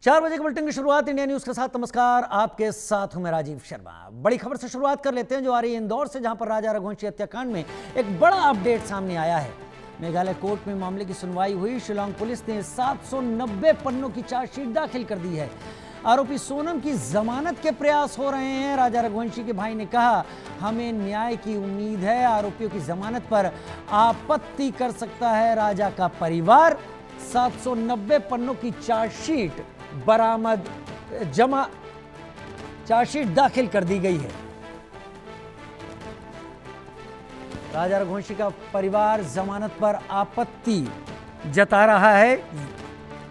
4 बजे के बुलेटिन की शुरुआत इंडिया न्यूज के साथ। नमस्कार, आपके साथ हूं मैं राजीव शर्मा। बड़ी खबर से शुरुआत कर लेते हैं जो आ रही है इंदौर से, जहां पर राजा रघुवंशी हत्याकांड में एक बड़ा अपडेट सामने आया है। मेघालय कोर्ट में मामले की सुनवाई हुई। शिलांग पुलिस ने 790 पन्नों की चार्जशीट दाखिल कर दी है। आरोपी सोनम की जमानत के प्रयास हो रहे हैं। राजा रघुवंशी के भाई ने कहा, हमें न्याय की उम्मीद है। आरोपियों की जमानत पर आपत्ति कर सकता है राजा का परिवार। 790 पन्नों की चार्जशीट बरामद चार्जशीट दाखिल कर दी गई है। राजा रघुवंशी का परिवार जमानत पर आपत्ति जता रहा है।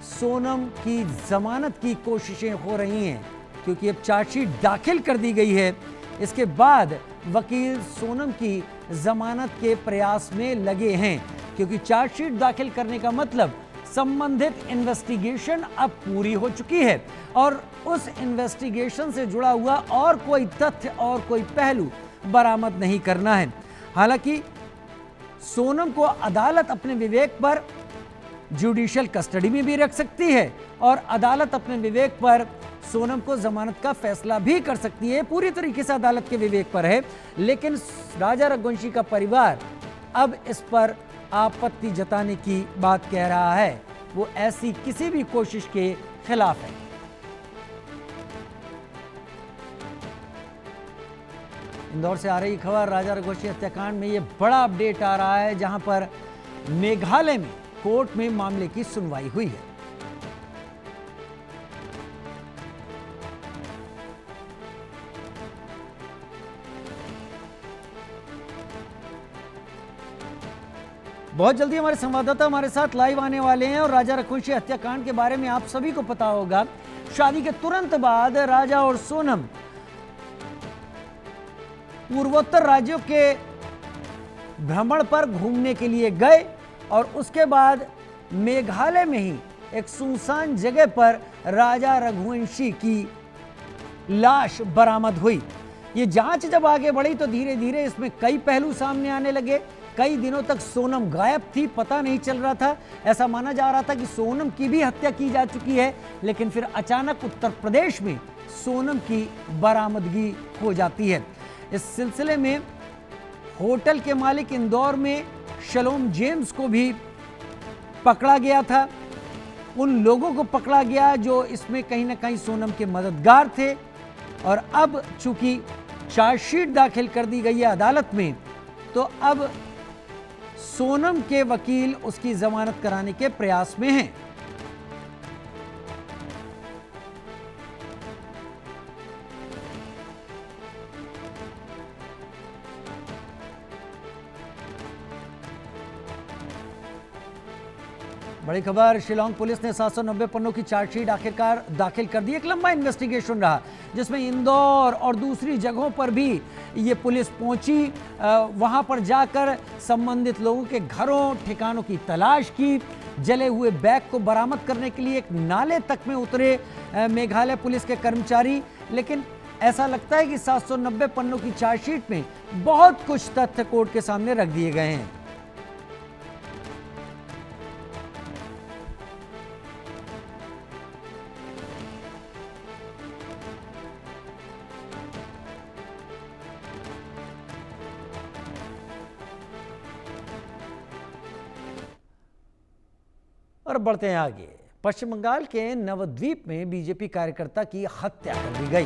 सोनम की जमानत की कोशिशें हो रही हैं क्योंकि अब चार्जशीट दाखिल कर दी गई है। इसके बाद वकील सोनम की जमानत के प्रयास में लगे हैं, क्योंकि चार्जशीट दाखिल करने का मतलब संबंधित इन्वेस्टिगेशन अब पूरी हो चुकी है और उस इन्वेस्टिगेशन से जुड़ा हुआ और कोई तथ्य और कोई पहलू बरामद नहीं करना है। हालांकि सोनम को अदालत अपने विवेक पर जुडिशियल कस्टडी में भी रख सकती है और अदालत अपने विवेक पर सोनम को जमानत का फैसला भी कर सकती है। पूरी तरीके से अदालत के विवेक पर है, लेकिन राजा रघुवंशी का परिवार अब इस पर आपत्ति जताने की बात कह रहा है। वो ऐसी किसी भी कोशिश के खिलाफ है। इंदौर से आ रही खबर, राजा रघुवंशी हत्याकांड में ये बड़ा अपडेट आ रहा है, जहां पर मेघालय में कोर्ट में मामले की सुनवाई हुई है। बहुत जल्दी हमारे संवाददाता हमारे साथ लाइव आने वाले हैं और राजा रघुवंशी हत्याकांड के बारे में आप सभी को पता होगा। शादी के तुरंत बाद राजा और सोनम पूर्वोत्तर राज्यों के भ्रमण पर घूमने के लिए गए और उसके बाद मेघालय में ही एक सुनसान जगह पर राजा रघुवंशी की लाश बरामद हुई। ये जांच जब आगे बढ़ी तो धीरे धीरे इसमें कई पहलू सामने आने लगे। कई दिनों तक सोनम गायब थी, पता नहीं चल रहा था। ऐसा माना जा रहा था कि सोनम की भी हत्या की जा चुकी है, लेकिन फिर अचानक उत्तर प्रदेश में सोनम की बरामदगी हो जाती है। इस सिलसिले में होटल के मालिक इंदौर में शलोम जेम्स को भी पकड़ा गया था। उन लोगों को पकड़ा गया जो इसमें कहीं ना कहीं सोनम के मददगार थे। और अब चूंकि चार्जशीट दाखिल कर दी गई है अदालत में, तो अब सोनम के वकील उसकी जमानत कराने के प्रयास में हैं। बड़ी खबर, शिलांग पुलिस ने 790 पन्नों की चार्जशीट आखिरकार दाखिल कर दी। एक लंबा इन्वेस्टिगेशन रहा जिसमें इंदौर और दूसरी जगहों पर भी ये पुलिस पहुंची। वहां पर जाकर संबंधित लोगों के घरों ठिकानों की तलाश की। जले हुए बैग को बरामद करने के लिए एक नाले तक में उतरे मेघालय पुलिस के कर्मचारी। लेकिन ऐसा लगता है कि 790 पन्नों की चार्जशीट में बहुत कुछ तथ्य कोर्ट के सामने रख दिए गए हैं। और बढ़ते हैं आगे। पश्चिम बंगाल के नवद्वीप में बीजेपी कार्यकर्ता की हत्या कर दी गई।